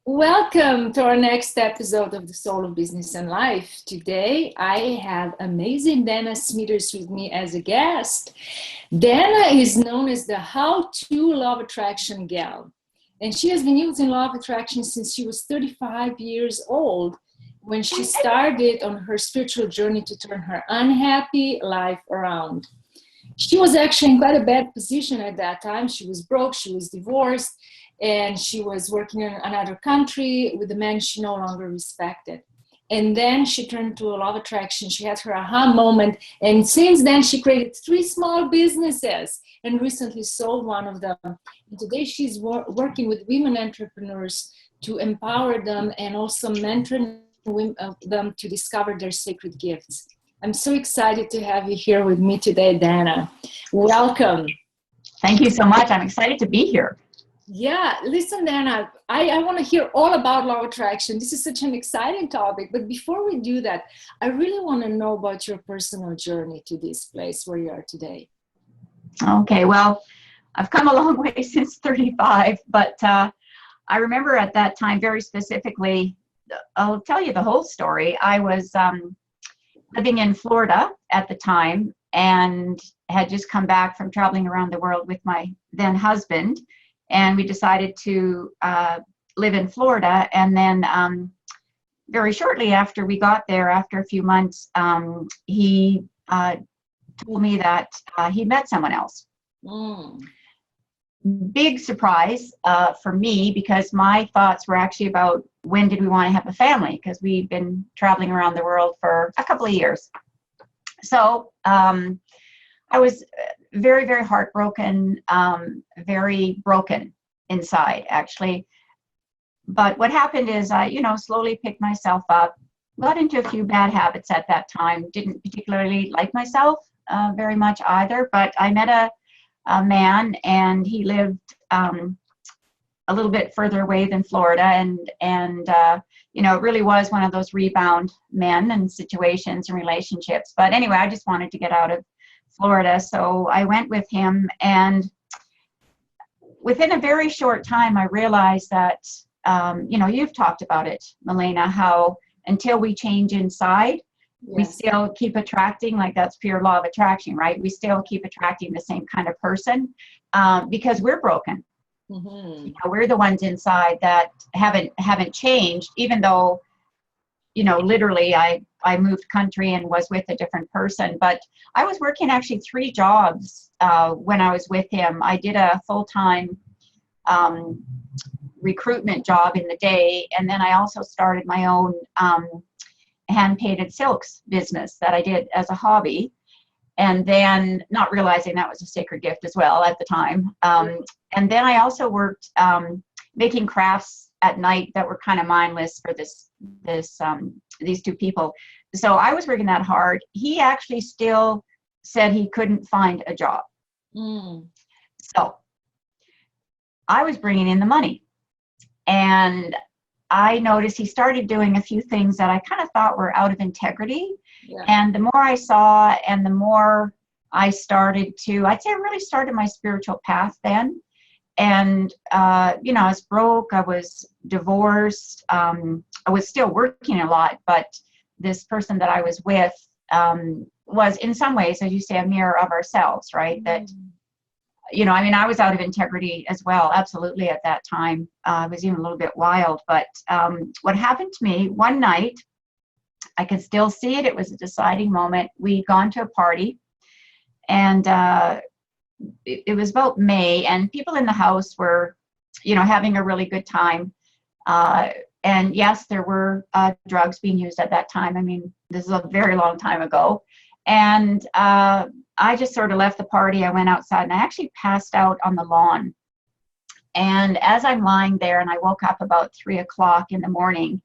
Welcome to our next episode of the Soul of Business and Life. Today, I have amazing Dana Smithers with me as a guest. Dana is known as the How-To Love Attraction Gal, and she has been using law of attraction since she was 35 years old when she started on her spiritual journey to turn her unhappy life around. She was actually in quite a bad position at that time. She was broke, she was divorced, and she was working in another country with a man she no longer respected. And then she turned to a law of attraction. She had her aha moment. And since then, she created 3 small businesses and recently sold one of them. And today, she's working with women entrepreneurs to empower them and also mentor them to discover their sacred gifts. I'm so excited to have you here with me today, Dana. Welcome. Thank you so much. I'm excited to be here. Yeah, listen, Dana, I want to hear all about law of attraction. This is such an exciting topic. But before we do that, I really want to know about your personal journey to this place where you are today. Okay, well, I've come a long way since 35, but I remember at that time very specifically, I'll tell you the whole story. I was living in Florida at the time and had just come back from traveling around the world with my then husband. And we decided to live in Florida. And then very shortly after we got there, after a few months, he told me that he met someone else. Big surprise for me, because my thoughts were actually about when did we want to have a family, because we've been traveling around the world for a couple of years. So I was very, very heartbroken, very broken inside, actually. But what happened is I, slowly picked myself up, got into a few bad habits at that time, didn't particularly like myself very much either, but I met a man, and he lived a little bit further away than Florida, and it really was one of those rebound men and situations and relationships. But anyway, I just wanted to get out of Florida, so I went with him, and within a very short time, I realized that, you've talked about it, Milena, how until we change inside, we still keep attracting, like that's pure law of attraction, right? We still keep attracting the same kind of person because we're broken. Mm-hmm. We're the ones inside that haven't changed, even though, literally I moved country and was with a different person. But I was working actually 3 jobs when I was with him. I did a full-time recruitment job in the day, and then I also started my own hand-painted silks business that I did as a hobby. And then not realizing that was a sacred gift as well at the time. And then I also worked making crafts at night that were kind of mindless for these 2 people. So I was working that hard. He actually still said he couldn't find a job. So I was bringing in the money. And I noticed he started doing a few things that I kind of thought were out of integrity. Yeah. And the more I saw and the more I started to, I'd say I really started my spiritual path then. And, I was broke, I was divorced, I was still working a lot, but this person that I was with was in some ways, as you say, a mirror of ourselves, right? That, I was out of integrity as well, absolutely at that time. I was even a little bit wild, but what happened to me one night, I can still see it. It was a deciding moment. We'd gone to a party, and it was about May, and people in the house were, having a really good time. And yes, there were drugs being used at that time. This is a very long time ago. And I just sort of left the party. I went outside, and I actually passed out on the lawn. And as I'm lying there, and I woke up about 3 o'clock in the morning,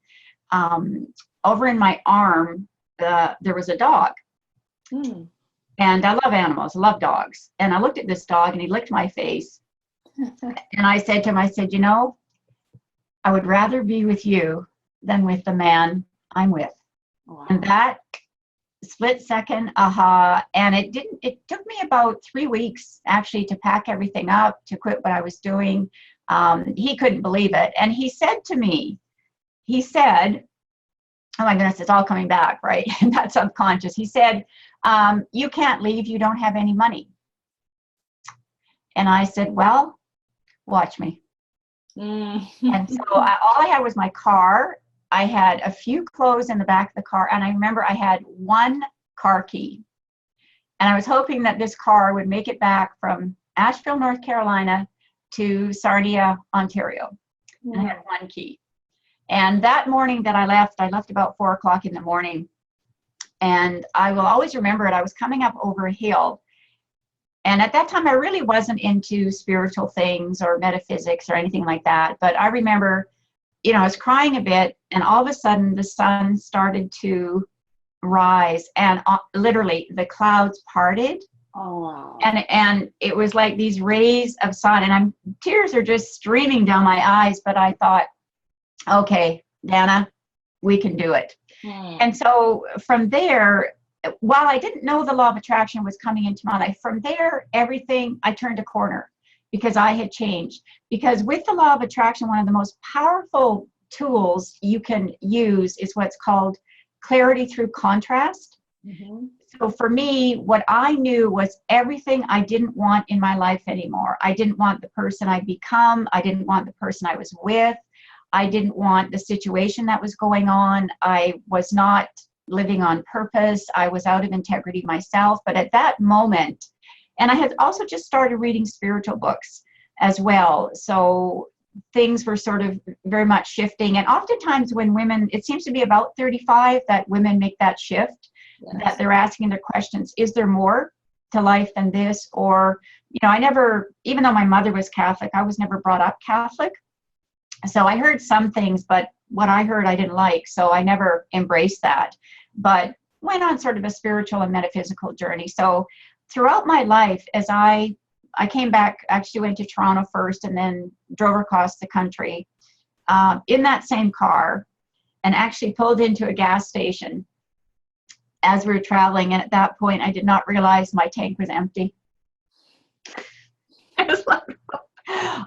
over in my arm, there was a dog. And I love animals, I love dogs. And I looked at this dog, and he licked my face. And I said to him, I would rather be with you than with the man I'm with. Wow. And that split second, aha. And it took me about 3 weeks actually to pack everything up, to quit what I was doing. He couldn't believe it. And he said to me, he said, oh my goodness, it's all coming back, right? And that's subconscious. He said, you can't leave, you don't have any money. And I said, well, watch me. And so all I had was my car. I had a few clothes in the back of the car. And I remember I had one car key. And I was hoping that this car would make it back from Asheville, North Carolina to Sarnia, Ontario. And I had one key. And that morning that I left about 4 o'clock in the morning. And I will always remember it. I was coming up over a hill. And at that time, I really wasn't into spiritual things or metaphysics or anything like that. But I remember, I was crying a bit, and all of a sudden the sun started to rise, and literally the clouds parted. Oh, wow. And it was like these rays of sun, and tears are just streaming down my eyes. But I thought, okay, Dana, we can do it. And so from there, while I didn't know the law of attraction was coming into my life, from there, I turned a corner because I had changed. Because with the law of attraction, one of the most powerful tools you can use is what's called clarity through contrast. So for me, what I knew was everything I didn't want in my life anymore. I didn't want the person I'd become. I didn't want the person I was with. I didn't want the situation that was going on. I was not living on purpose. I was out of integrity myself. But at that moment, and I had also just started reading spiritual books as well. So things were sort of very much shifting. And oftentimes when women, it seems to be about 35 that women make that shift, that they're asking their questions. Is there more to life than this? Or, I never, even though my mother was Catholic, I was never brought up Catholic. So I heard some things, but what I heard I didn't like. So I never embraced that, but went on sort of a spiritual and metaphysical journey. So throughout my life, as I came back, actually went to Toronto first and then drove across the country in that same car, and actually pulled into a gas station as we were traveling. And at that point, I did not realize my tank was empty.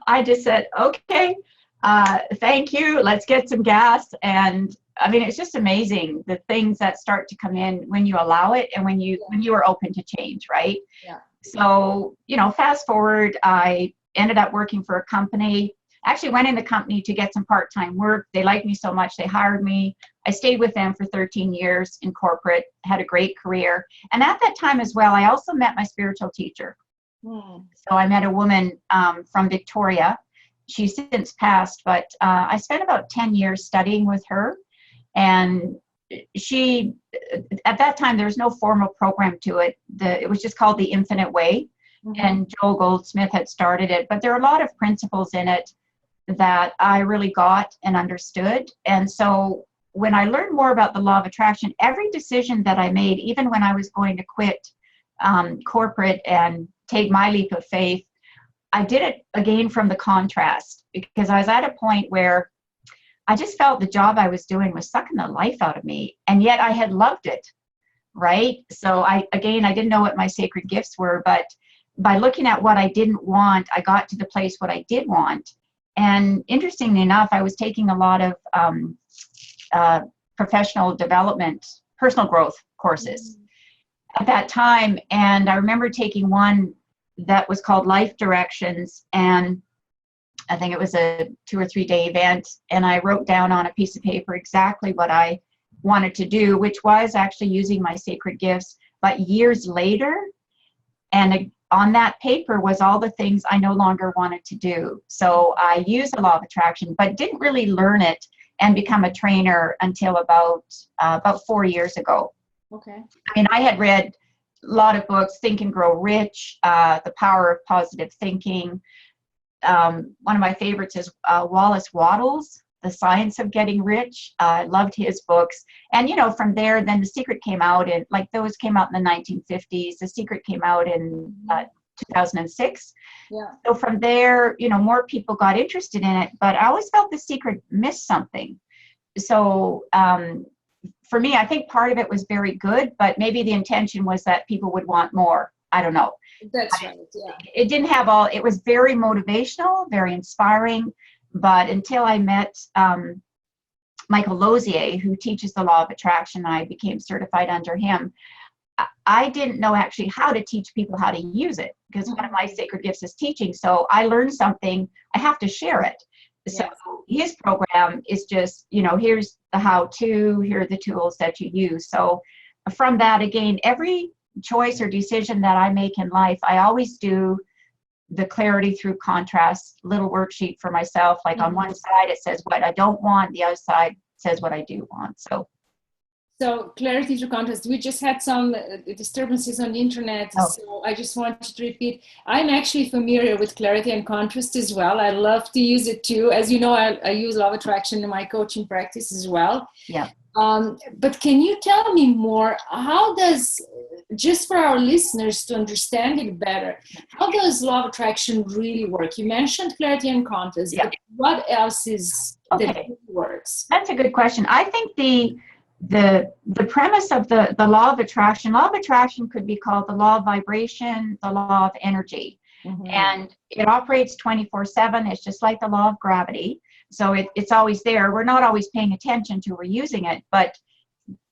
I just said, okay, thank you. Let's get some gas. And I mean, it's just amazing the things that start to come in when you allow it and when you are open to change, right? Yeah. So, fast forward, I ended up working for a company. Actually went in the company to get some part-time work. They liked me so much, they hired me. I stayed with them for 13 years in corporate, had a great career. And at that time as well, I also met my spiritual teacher. So I met a woman from Victoria. She's since passed, but I spent about 10 years studying with her. And she, at that time, there was no formal program to it. It was just called The Infinite Way. And Joel Goldsmith had started it. But there are a lot of principles in it that I really got and understood. And so when I learned more about the law of attraction, every decision that I made, even when I was going to quit corporate and take my leap of faith, I did it again from the contrast, because I was at a point where I just felt the job I was doing was sucking the life out of me, and yet I had loved it, right? So I didn't know what my sacred gifts were, but by looking at what I didn't want, I got to the place what I did want. And interestingly enough, I was taking a lot of professional development, personal growth courses at that time. And I remember taking one that was called Life Directions. And I think it was a 2 or 3 day event. And I wrote down on a piece of paper exactly what I wanted to do, which was actually using my sacred gifts. But years later, and on that paper was all the things I no longer wanted to do. So I used the law of attraction, but didn't really learn it and become a trainer until about 4 years ago. Okay. I mean, I had read a lot of books, Think and Grow Rich, The Power of Positive Thinking. One of my favorites is Wallace Wattles, The Science of Getting Rich. I loved his books. And, from there, then The Secret came out, and those came out in the 1950s. The Secret came out in 2006. Yeah. So from there, more people got interested in it, but I always felt The Secret missed something. So for me, I think part of it was very good, but maybe the intention was that people would want more. I don't know. That's right. Yeah. It didn't have all, it was very motivational, very inspiring. But until I met Michael Lozier, who teaches the law of attraction, I became certified under him. I didn't know actually how to teach people how to use it, because one of my sacred gifts is teaching. So I learned something, I have to share it. So his program is just, you know, here's the how-to, here are the tools that you use. So from that, again, every choice or decision that I make in life, I always do the clarity through contrast little worksheet for myself. Like on one side, it says what I don't want. The other side says what I do want. So clarity through contrast. We just had some disturbances on the internet. So I just wanted to repeat, I'm actually familiar with clarity and contrast as well. I love to use it too. As you know, I use law of attraction in my coaching practice as well. Yeah. But can you tell me more, how does, just for our listeners to understand it better, how does law of attraction really work? You mentioned clarity and contrast, but what else is that really works? That's a good question. I think the premise of the law of attraction could be called the law of vibration, the law of energy. And it operates 24/7. It's just like the law of gravity. So it's always there. We're not always paying attention to we're using it, but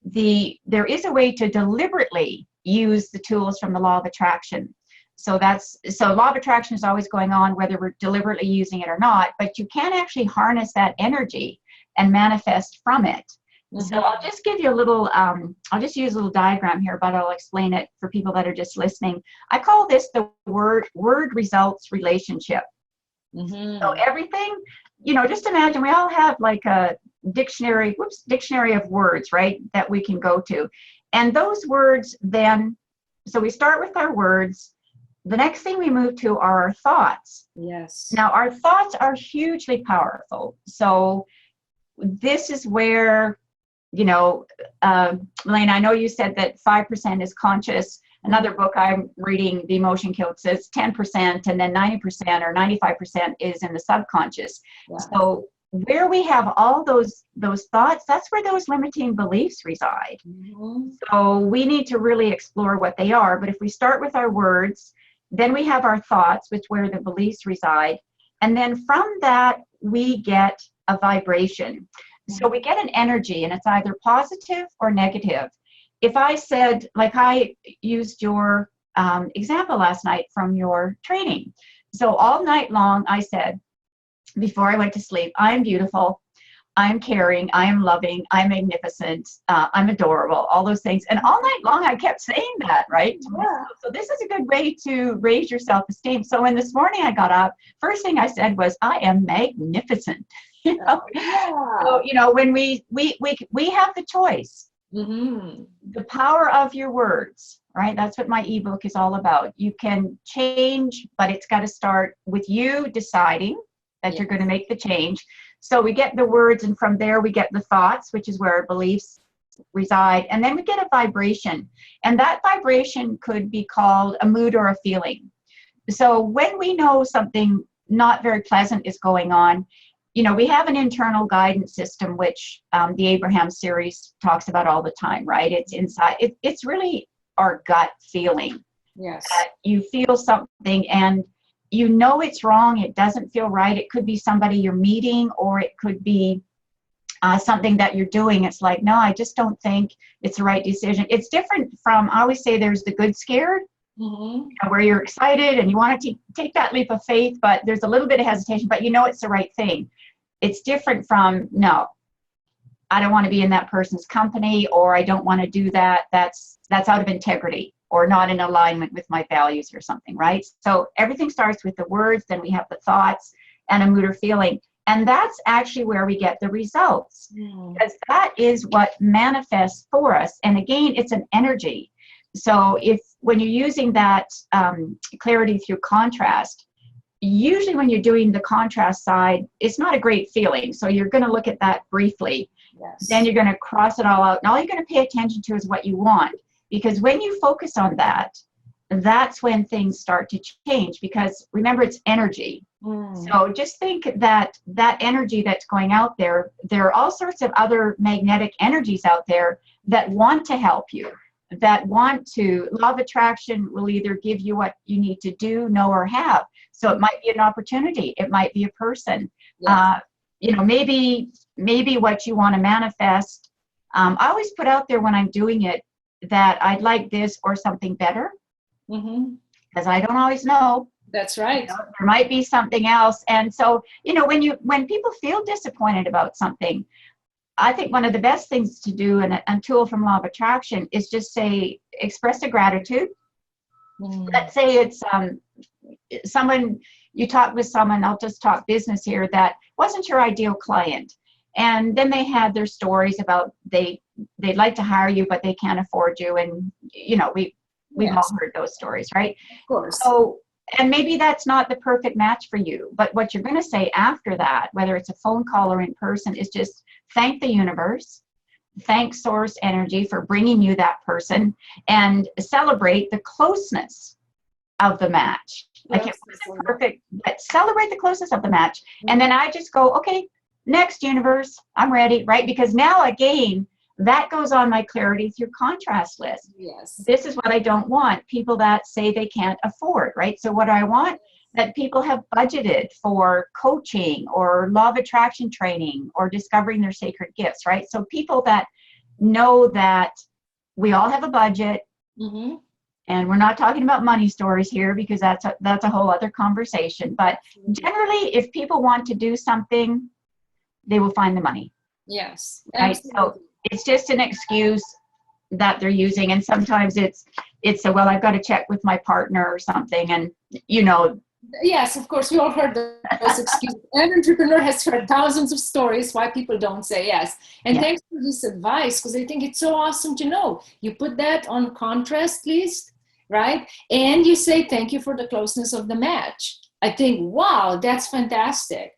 there is a way to deliberately use the tools from the law of attraction. So law of attraction is always going on, whether we're deliberately using it or not, but you can actually harness that energy and manifest from it. So I'll just give you a little, I'll just use a little diagram here, but I'll explain it for people that are just listening. I call this the word results relationship. So everything, you know, just imagine we all have like a dictionary of words, right, that we can go to. And those words then, so we start with our words. The next thing we move to are our thoughts. Yes. Now, our thoughts are hugely powerful. So this is where, you know, Milena, I know you said that 5% is conscious. Another book I'm reading, The Emotion Code, says 10%, and then 90% or 95% is in the subconscious. Yeah. So where we have all those thoughts, that's where those limiting beliefs reside. So we need to really explore what they are. But if we start with our words, then we have our thoughts, which where the beliefs reside. And then from that, we get a vibration. So we get an energy, and it's either positive or negative. If I said, like I used your example last night from your training. So all night long, I said, before I went to sleep, I'm beautiful, I'm caring, I am loving, I'm magnificent, I'm adorable, all those things. And all night long, I kept saying that, right? Yeah. So this is a good way to raise your self-esteem. So when this morning I got up, first thing I said was, I am magnificent. You know? Yeah. So, you know, when we have the choice. The power of your words, right? That's what my ebook is all about. You can change, but it's got to start with you deciding that you're going to make the change. So we get the words, and from there we get the thoughts, which is where our beliefs reside. And then we get a vibration. And that vibration could be called a mood or a feeling. So when we know something not very pleasant is going on, you know, we have an internal guidance system, which the Abraham series talks about all the time, right? It's inside. It's really our gut feeling. Yes. You feel something and you know it's wrong. It doesn't feel right. It could be somebody you're meeting, or it could be something that you're doing. It's like, no, I just don't think it's the right decision. It's different from, I always say there's the good scared, you know, where you're excited and you want to take that leap of faith, but there's a little bit of hesitation, but you know it's the right thing. It's different from, no, I don't want to be in that person's company, or I don't want to do that. That's out of integrity or not in alignment with my values or something, right? So everything starts with the words, then we have the thoughts and a mood or feeling. And that's actually where we get the results, because that is what manifests for us. And again, it's an energy. So when you're using that clarity through contrast, usually when you're doing the contrast side, it's not a great feeling. So you're going to look at that briefly. Yes. Then you're going to cross it all out. And all you're going to pay attention to is what you want. Because when you focus on that, that's when things start to change. Because remember, it's energy. So just think that energy that's going out there, there are all sorts of other magnetic energies out there that want to help you. that want to. Law of attraction will either give you what you need to do, know, or have. So it might be an opportunity. It might be a person. Yes. Maybe what you want to manifest. I always put out there when I'm doing it that I'd like this or something better, because I don't always know. That's right. There might be something else. And so, when people feel disappointed about something, I think one of the best things to do, and a tool from Law of Attraction, is just express a gratitude. Let's say it's someone, you talk with someone, I'll just talk business here, that wasn't your ideal client. And then they had their stories about they'd like to hire you, but they can't afford you. And, we've all heard those stories, right? Of course. So, and maybe that's not the perfect match for you, but what you're going to say after that, whether it's a phone call or in person, is just thank the universe, thank source energy for bringing you that person, and celebrate the closeness of the match. Like, it wasn't perfect, but celebrate the closeness of the match. And then I just go, okay, next, universe, I'm ready, right? Because now, again, that goes on my clarity through contrast list. Yes. This is what I don't want. People that say they can't afford, right? So what do I want? That people have budgeted for coaching or law of attraction training or discovering their sacred gifts, right? So people that know that we all have a budget, and we're not talking about money stories here, because that's a whole other conversation. But generally, if people want to do something, they will find the money. Yes. Right. So it's just an excuse that they're using. And sometimes it's well, I've got to check with my partner or something. And, Yes, of course, we all heard those excuses. Every entrepreneur has heard thousands of stories why people don't say yes. And thanks for this advice, because I think it's so awesome to know. You put that on contrast list, right? And you say, thank you for the closeness of the match. I think, wow, that's fantastic.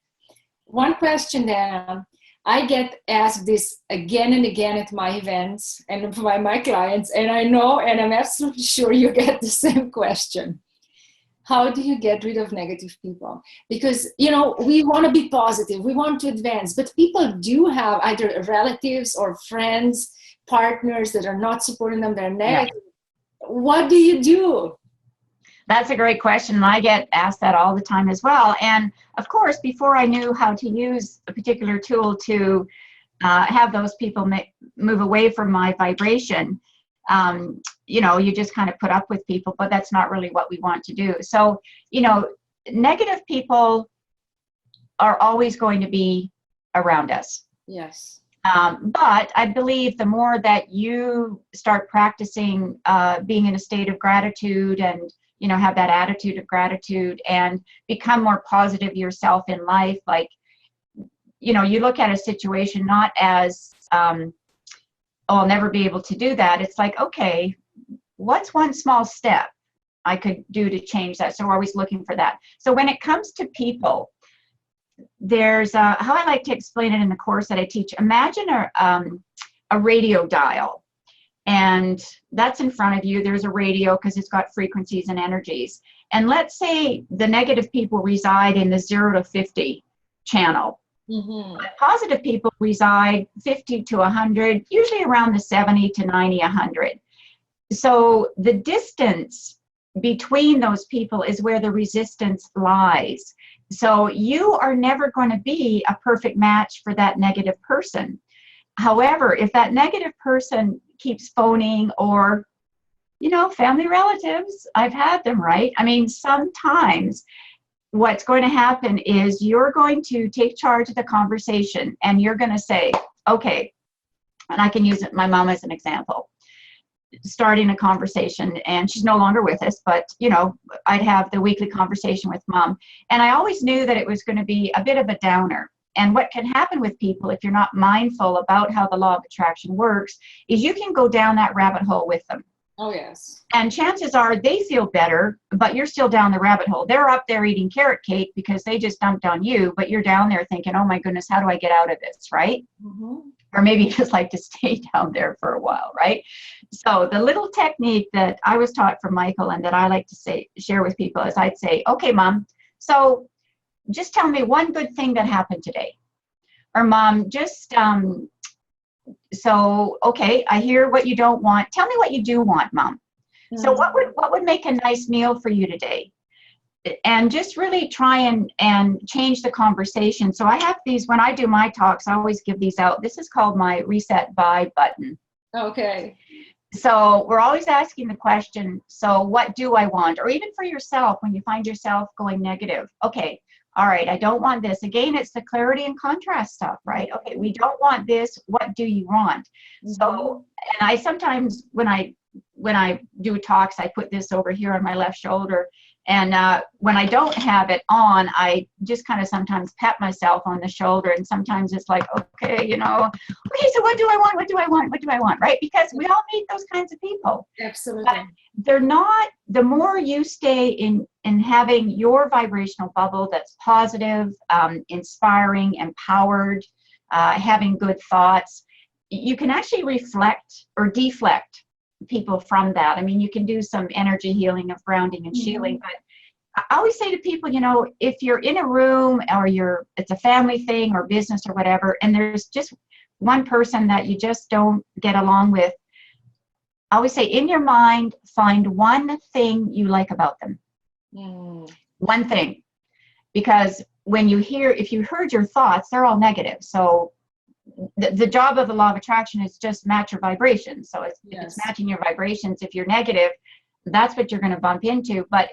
One question that I get asked this again and again at my events and by my clients, and I know, and I'm absolutely sure you get the same question. How do you get rid of negative people? Because, we want to be positive, we want to advance, but people do have either relatives or friends, partners that are not supporting them, they're negative. Yeah. What do you do? That's a great question. And I get asked that all the time as well. And of course, before I knew how to use a particular tool to have those people move away from my vibration, you just kind of put up with people, but that's not really what we want to do. So, negative people are always going to be around us. Yes. But I believe the more that you start practicing being in a state of gratitude and, have that attitude of gratitude and become more positive yourself in life, like, you look at a situation not as, oh, I'll never be able to do that. It's like, okay, what's one small step I could do to change that? So we're always looking for that. So when it comes to people, there's how I like to explain it in the course that I teach. Imagine a radio dial, and that's in front of you. There's a radio because it's got frequencies and energies. And let's say the negative people reside in the 0 to 50 channel. Positive people reside 50 to 100, usually around the 70 to 90, 100. So the distance between those people is where the resistance lies. So you are never going to be a perfect match for that negative person. However, if that negative person keeps phoning, or, family relatives, I've had them, right? I mean, sometimes what's going to happen is you're going to take charge of the conversation, and you're going to say, okay, and I can use my mom as an example, starting a conversation, and she's no longer with us, but, I'd have the weekly conversation with mom. And I always knew that it was going to be a bit of a downer. And what can happen with people, if you're not mindful about how the law of attraction works, is you can go down that rabbit hole with them. Oh, yes. And chances are they feel better, but you're still down the rabbit hole. They're up there eating carrot cake because they just dumped on you, but you're down there thinking, oh my goodness, how do I get out of this, right? Or maybe you just like to stay down there for a while, right? So the little technique that I was taught from Michael and that I like to share with people is I'd say, okay, Mom, so just tell me one good thing that happened today. Or Mom, just So, okay, I hear what you don't want. Tell me what you do want, Mom. So what would make a nice meal for you today? And just really try and change the conversation. So I have these, when I do my talks, I always give these out. This is called my reset buy button. Okay. So we're always asking the question, so what do I want? Or even for yourself, when you find yourself going negative, okay, all right, I don't want this. Again, it's the clarity and contrast stuff, right? Okay, we don't want this. What do you want? So, and I sometimes, when I do talks, I put this over here on my left shoulder. And when I don't have it on, I just kind of sometimes pat myself on the shoulder. And sometimes it's like, okay, okay, so what do I want? What do I want? What do I want? Right? Because we all meet those kinds of people. Absolutely. But they're not, the more you stay in having your vibrational bubble that's positive, inspiring, empowered, having good thoughts, you can actually reflect or deflect people from that. I mean, you can do some energy healing of grounding and shielding, but I always say to people, if you're in a room or it's a family thing or business or whatever, and there's just one person that you just don't get along with, I always say, in your mind, find one thing you like about them. One thing. Because if you heard your thoughts, they're all negative. So the job of the law of attraction is just match your vibrations. So if it's matching your vibrations, if you're negative, that's what you're going to bump into. But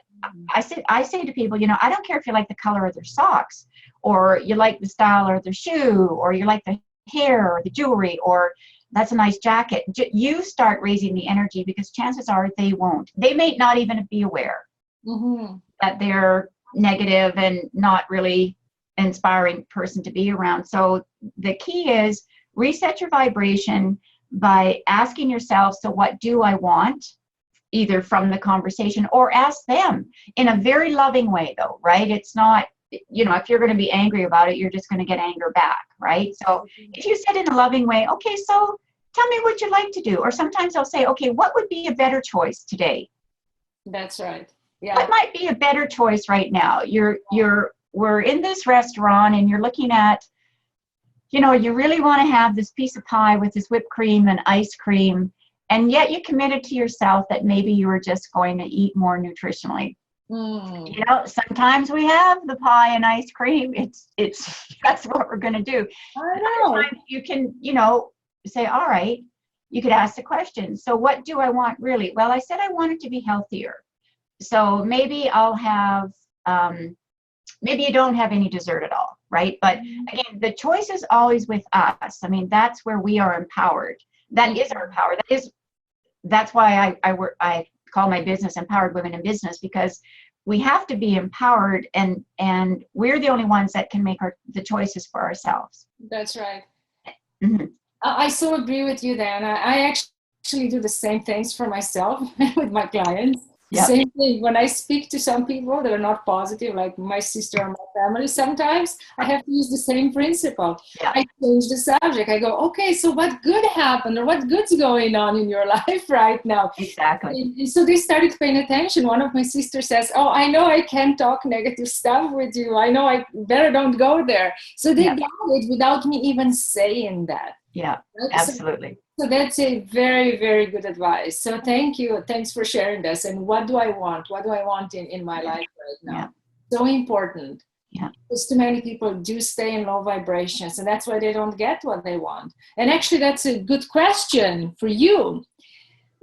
I say to people, I don't care if you like the color of their socks, or you like the style of their shoe, or you like the hair or the jewelry, or that's a nice jacket. You start raising the energy, because chances are they won't. They may not even be aware that they're negative and not really inspiring person to be around. So the key is reset your vibration by asking yourself, so what do I want? Either from the conversation, or ask them in a very loving way, though, right? It's not, if you're going to be angry about it, you're just going to get anger back, right? So if you said in a loving way, okay, so tell me what you'd like to do. Or sometimes I'll say, okay, what would be a better choice today? That's right. Yeah. What might be a better choice right now? We're in this restaurant and you're looking at, you really want to have this piece of pie with this whipped cream and ice cream, and yet you committed to yourself that maybe you were just going to eat more nutritionally. Sometimes we have the pie and ice cream. It's that's what we're going to do. I know. Sometimes you can, say, all right, you could ask the question, so what do I want really? Well, I said I wanted to be healthier. So maybe I'll have, maybe you don't have any dessert at all, right? But again, the choice is always with us. I mean, that's where we are empowered. That is our power. That's why I call my business Empowered Women in Business, because we have to be empowered, and we're the only ones that can make the choices for ourselves. That's right. I so agree with you, Dan. I actually do the same things for myself with my clients. Yep. Same thing. When I speak to some people that are not positive, like my sister or my family, sometimes I have to use the same principle. Yeah. I change the subject. I go, okay, so what good happened, or what good's going on in your life right now? Exactly. And so they started paying attention. One of my sisters says, oh, I know I can't talk negative stuff with you. I know I better don't go there. So they got it without me even saying that. Yeah, absolutely. So that's a very, very good advice. So thank you. Thanks for sharing this. And what do I want? What do I want in my life right now? Yeah. So important. Yeah. Because too many people do stay in low vibrations, and that's why they don't get what they want. And actually, that's a good question for you.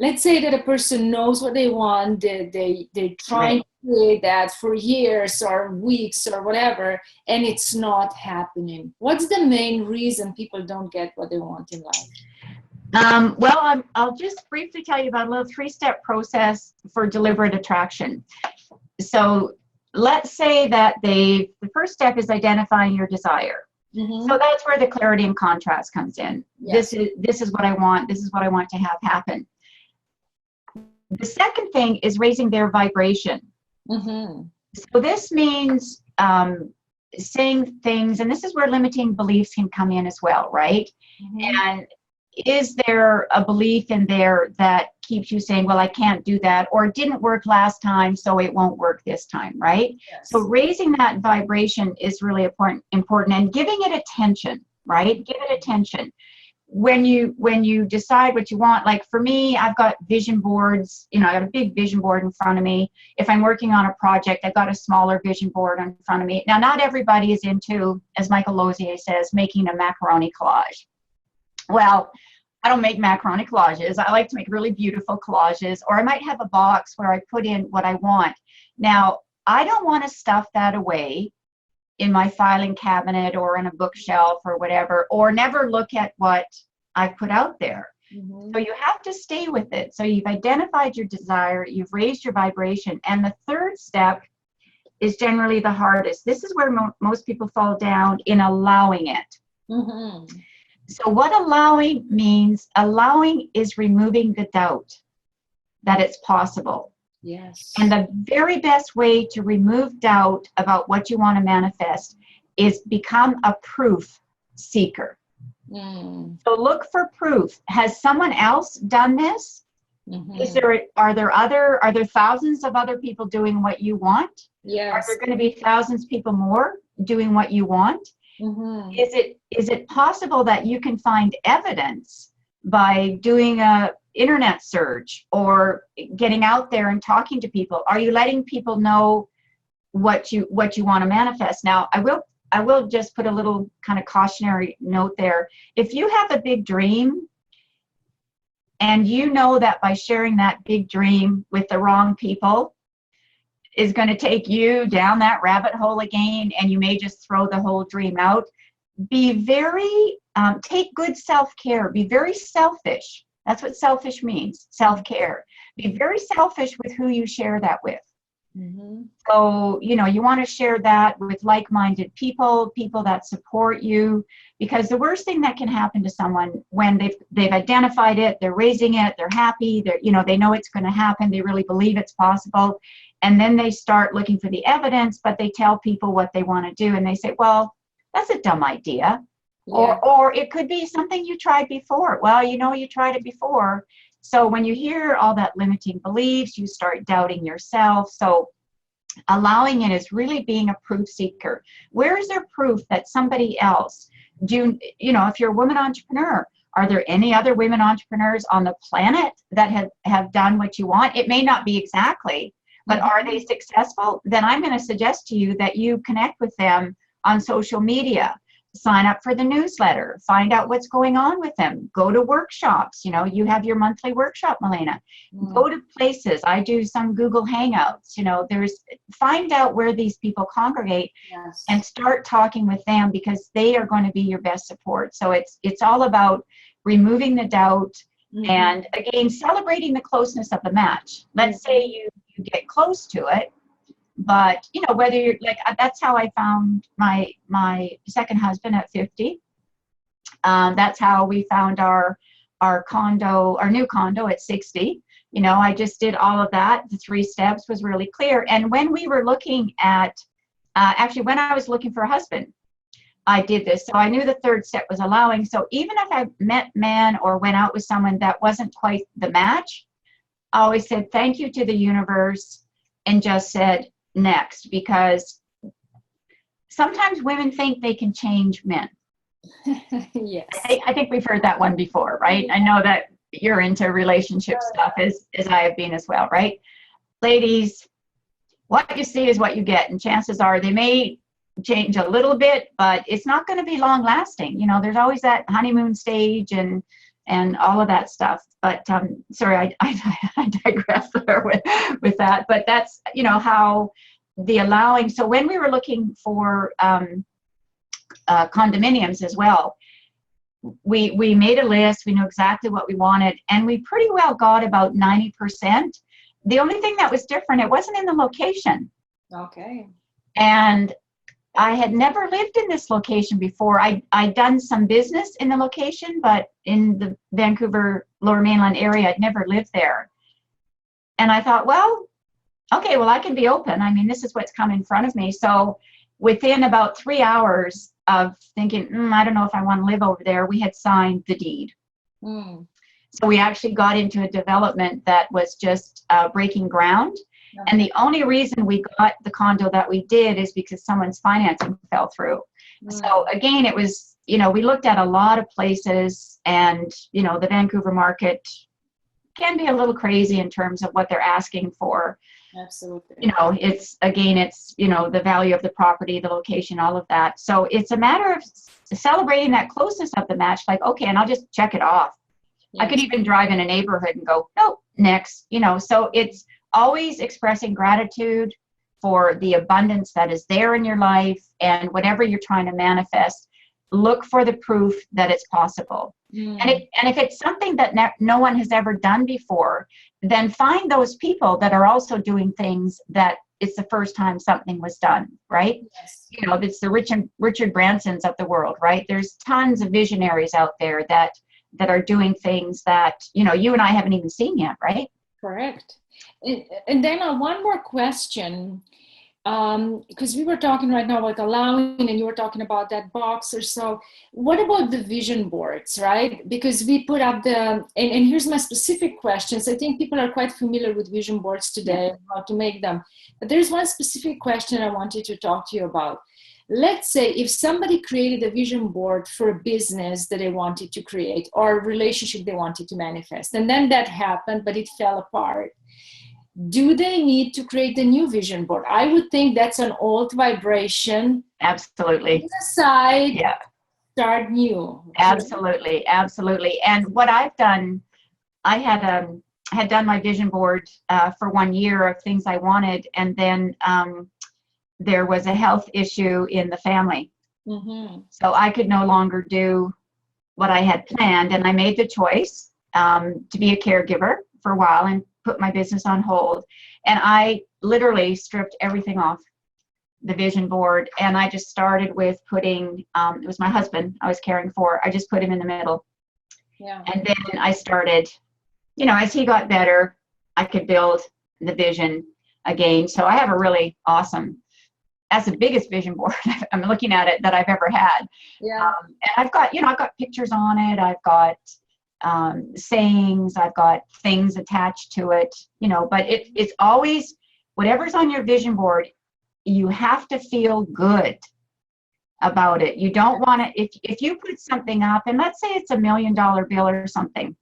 Let's say that a person knows what they want. They try to create that for years or weeks or whatever, and it's not happening. What's the main reason people don't get what they want in life? Well, I'll just briefly tell you about a little 3-step process for deliberate attraction. So let's say that the first step is identifying your desire. So that's where the clarity and contrast comes in. Yes. This is what I want. This is what I want to have happen. The second thing is raising their vibration. So this means saying things, and this is where limiting beliefs can come in as well, right? And is there a belief in there that keeps you saying, well, I can't do that, or it didn't work last time, so it won't work this time, right? Yes. So raising that vibration is really important, and giving it attention, right? Give it attention. when you decide what you want, like for me, I've got vision boards, I got a big vision board in front of me. If I'm working on a project, I've got a smaller vision board in front of me. Now, not everybody is into, as Michael Lozier says, making a macaroni collage. Well, I don't make macaroni collages. I like to make really beautiful collages, or I might have a box where I put in what I want. Now, I don't want to stuff that away in my filing cabinet or in a bookshelf or whatever, or never look at what I've put out there. Mm-hmm. So you have to stay with it. So you've identified your desire, you've raised your vibration. And the third step is generally the hardest. This is where most people fall down, in allowing it. Mm-hmm. So what allowing means, allowing is removing the doubt that it's possible. Yes. And the very best way to remove doubt about what you want to manifest is become a proof seeker. Mm. So look for proof. Has someone else done this? Mm-hmm. Are there thousands of other people doing what you want? Yes. Are there going to be thousands of people more doing what you want? Mm-hmm. Is it possible that you can find evidence by doing a internet search or getting out there and talking to people? Are you letting people know what you want to manifest? Now, I will just put a little kind of cautionary note there. If you have a big dream and you know that by sharing that big dream with the wrong people is going to take you down that rabbit hole again, and you may just throw the whole dream out, be very, take good self-care, be very selfish. That's what selfish means, self-care. Be very selfish with who you share that with. Mm-hmm. So, you want to share that with like-minded people that support you, because the worst thing that can happen to someone when they've identified it, they're raising it, they're happy, they know it's going to happen, they really believe it's possible, and then they start looking for the evidence, but they tell people what they want to do, and they say, well, that's a dumb idea. Yeah. Or it could be something you tried before. Well, you tried it before. So when you hear all that limiting beliefs, you start doubting yourself. So allowing it is really being a proof seeker. Where is there proof that somebody else, if you're a woman entrepreneur, are there any other women entrepreneurs on the planet that have done what you want? It may not be exactly, but are they successful? Then I'm going to suggest to you that you connect with them on social media. Sign up for the newsletter, find out what's going on with them, go to workshops. You have your monthly workshop, Milena. Go to places. I do some Google Hangouts. Find out where these people congregate. Yes. And start talking with them, because they are going to be your best support. So it's all about removing the doubt. Mm-hmm. And again, celebrating the closeness of the match. Let's say you get close to it. But, whether you're like, that's how I found my second husband at 50. That's how we found our new condo at 60. I just did all of that. The 3 steps was really clear. And when we were looking at, when I was looking for a husband, I did this. So I knew the 3rd step was allowing. So even if I met man or went out with someone that wasn't quite the match, I always said thank you to the universe and just said, next, because sometimes women think they can change men. Yes. I think we've heard that one before, right? I know that you're into relationship stuff as I have been as well, right? Ladies, what you see is what you get, and chances are they may change a little bit, but it's not going to be long lasting. There's always that honeymoon stage and all of that stuff. But sorry, I digress there with that. But that's, how the allowing. So when we were looking for condominiums as well, we made a list. We knew exactly what we wanted, and we pretty well got about 90%. The only thing that was different, it wasn't in the location. Okay. And I had never lived in this location before. I'd done some business in the location, but in the Vancouver Lower Mainland area, I'd never lived there. And I thought, well, okay, well, I can be open. I mean, this is what's come in front of me. So within about 3 hours of thinking, I don't know if I want to live over there, we had signed the deed. Mm. So we actually got into a development that was just breaking ground. Okay. And the only reason we got the condo that we did is because someone's financing fell through. Mm. So again, it was we looked at a lot of places, and, the Vancouver market can be a little crazy in terms of what they're asking for. Absolutely. It's the value of the property, the location, all of that. So it's a matter of celebrating that closeness of the match, like, okay, and I'll just check it off. Yes. I could even drive in a neighborhood and go, nope, next, so it's always expressing gratitude for the abundance that is there in your life, and whatever you're trying to manifest, look for the proof that it's possible. And if it's something that no one has ever done before, then find those people that are also doing things that it's the first time something was done, right? Yes. It's the Richard Bransons of the world, right? There's tons of visionaries out there that are doing things that, you and I haven't even seen yet, right? Correct. And then one more question, because we were talking right now about allowing, and you were talking about that box or so. What about the vision boards, right? Because we put up and here's my specific questions. I think people are quite familiar with vision boards today, and how to make them. But there's one specific question I wanted to talk to you about. Let's say if somebody created a vision board for a business that they wanted to create, or a relationship they wanted to manifest, and then that happened, but it fell apart. Do they need to create a new vision board? I would think that's an old vibration. Absolutely. Put aside, yeah. Start new. Absolutely, absolutely. And what I've done, I had done my vision board for 1 year of things I wanted, and then there was a health issue in the family. Mm-hmm. So I could no longer do what I had planned, and I made the choice to be a caregiver for a while and put my business on hold. And I literally stripped everything off the vision board, and I just started with putting, it was my husband I was caring for. I just put him in the middle. Yeah. And then I started, as he got better, I could build the vision again. So I have a really awesome, that's the biggest vision board I'm looking at it that I've ever had. Yeah. And I've got, I've got pictures on it. I've got sayings, I've got things attached to it, but it's always, whatever's on your vision board, you have to feel good about it. You don't want to, if you put something up, and let's say it's $1 million bill or something,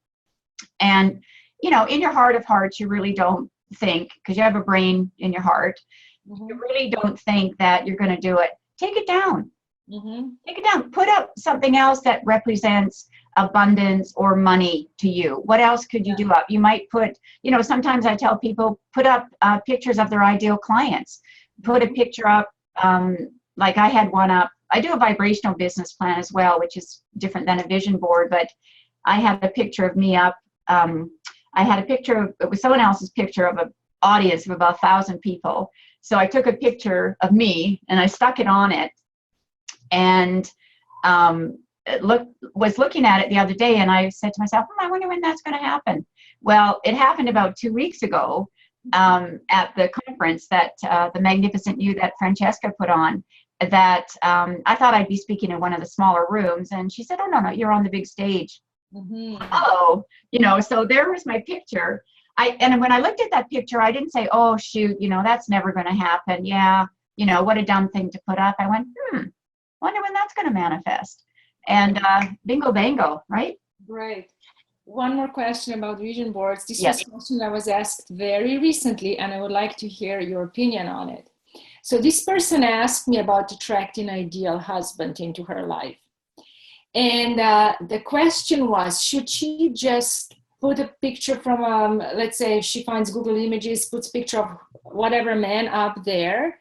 and in your heart of hearts, you really don't think, because you have a brain in your heart, mm-hmm. You really don't think that you're going to do it. Take it down. Mm-hmm. Take it down. Put up something else that represents abundance or money to you. What else could you do up? You might put, sometimes I tell people, put up pictures of their ideal clients. Put a picture up, like I had one up. I do a vibrational business plan as well, which is different than a vision board, but I had a picture of me up. I had a picture of, it was someone else's picture of an audience of about 1,000 people. So I took a picture of me and I stuck it on it, and was looking at it the other day, and I said to myself, I wonder when that's going to happen. Well, it happened about 2 weeks ago at the conference that the Magnificent You that Francesca put on, that I thought I'd be speaking in one of the smaller rooms, and she said, oh, no, you're on the big stage. Mm-hmm. Oh, so there was my picture. And when I looked at that picture, I didn't say, oh, shoot, that's never going to happen. Yeah, what a dumb thing to put up. I went, wonder when that's going to manifest. And bingo, bango, right? Right. One more question about vision boards. This was a question I was asked very recently, and I would like to hear your opinion on it. So this person asked me about attracting an ideal husband into her life. And the question was, should she just put a picture from, let's say she finds Google Images, puts a picture of whatever man up there,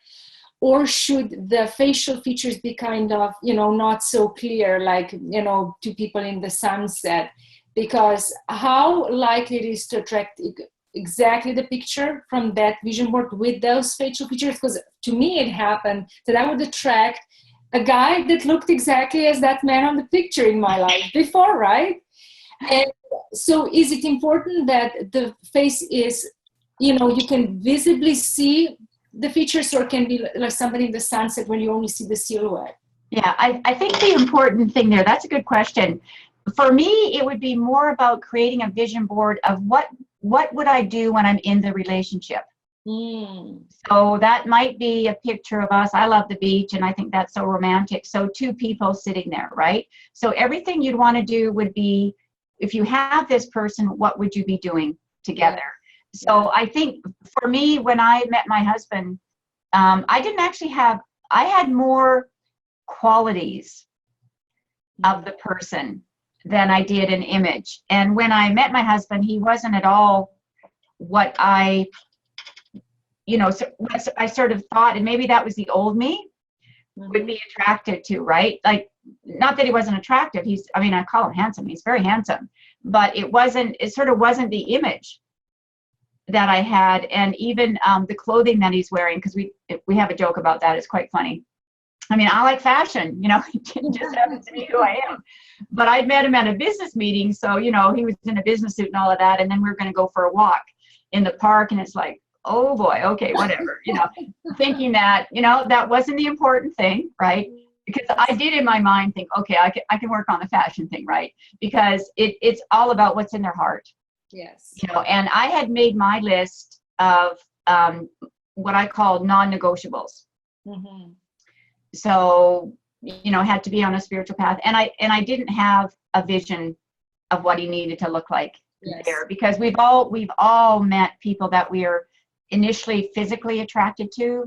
or should the facial features be kind of, not so clear, like, two people in the sunset? Because how likely it is to attract exactly the picture from that vision board with those facial features? Because to me, it happened that I would attract a guy that looked exactly as that man on the picture in my life before, right? And so is it important that the face is, you can visibly see the features, or can be like somebody in the sunset when you only see the silhouette? Yeah, I think the important thing there, that's a good question. For me, it would be more about creating a vision board of what would I do when I'm in the relationship? So that might be a picture of us. I love the beach, and I think that's so romantic. So two people sitting there, right? So everything you'd want to do would be, if you have this person, what would you be doing together? So I think for me, when I met my husband, I didn't actually have, I had more qualities of the person than I did an image. And when I met my husband, he wasn't at all what I, you know, so what I sort of thought, and maybe that was the old me would be attracted to, right? Like, not that he wasn't attractive. He's, I mean, I call him handsome. He's very handsome, but it sort of wasn't the image that I had. And even the clothing that he's wearing, because we have a joke about that. It's quite funny. I mean, I like fashion, you know, it just happens to be who I am. But I'd met him at a business meeting. So, you know, he was in a business suit and all of that. And then we were going to go for a walk in the park. And it's like, oh boy, okay, whatever, you know, thinking that, you know, that wasn't the important thing, right? Because I did in my mind think, okay, I can work on the fashion thing, right? Because it's all about what's in their heart. Yes. You know, and I had made my list of what I called non-negotiables. So, you know, had to be on a spiritual path. And I didn't have a vision of what he needed to look like there, because we've all met people that we are initially physically attracted to,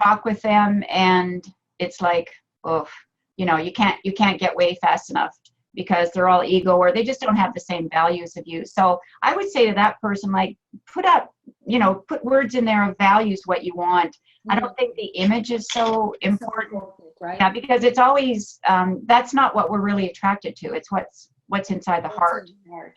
talk with them, and it's like, oh, you know, you can't get away fast enough because they're all ego, or they just don't have the same values of you. So I would say to that person, like, put words in there of values, what you want. I don't think the image is so important, right? Yeah, because it's always, that's not what we're really attracted to. It's what's inside the heart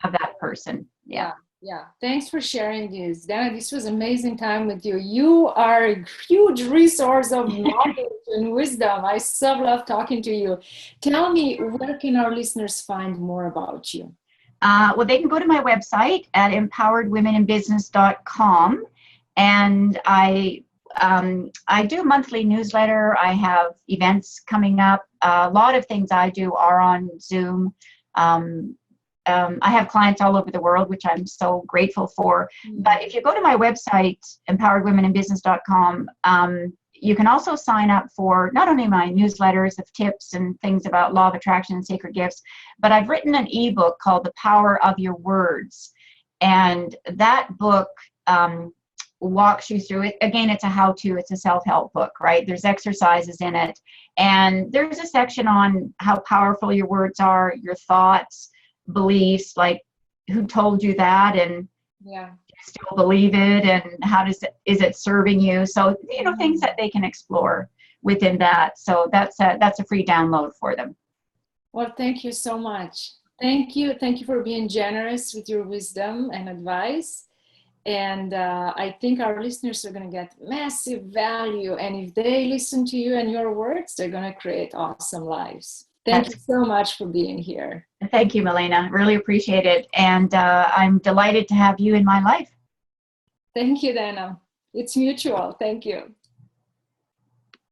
of that person. Yeah. Yeah, thanks for sharing this. Dana, this was amazing time with you. You are a huge resource of knowledge and wisdom. I so love talking to you. Tell me, where can our listeners find more about you? Well, they can go to my website at empoweredwomeninbusiness.com, and I do a monthly newsletter. I have events coming up. A lot of things I do are on Zoom. I have clients all over the world, which I'm so grateful for. But if you go to my website, empoweredwomeninbusiness.com, you can also sign up for not only my newsletters of tips and things about law of attraction and sacred gifts, but I've written an ebook called The Power of Your Words. And that book walks you through it. Again, it's a how-to, it's a self-help book, right? There's exercises in it. And there's a section on how powerful your words are, your thoughts, beliefs, like who told you that, and you still believe it, and is it serving you? So, you know, things that they can explore within that. So that's a free download for them. Well, thank you so much. Thank you for being generous with your wisdom and advice. And I think our listeners are going to get massive value, and if they listen to you and your words, they're going to create awesome lives. Thank you so much for being here. Thank you, Milena. Really appreciate it. And I'm delighted to have you in my life. Thank you, Dana. It's mutual. Thank you.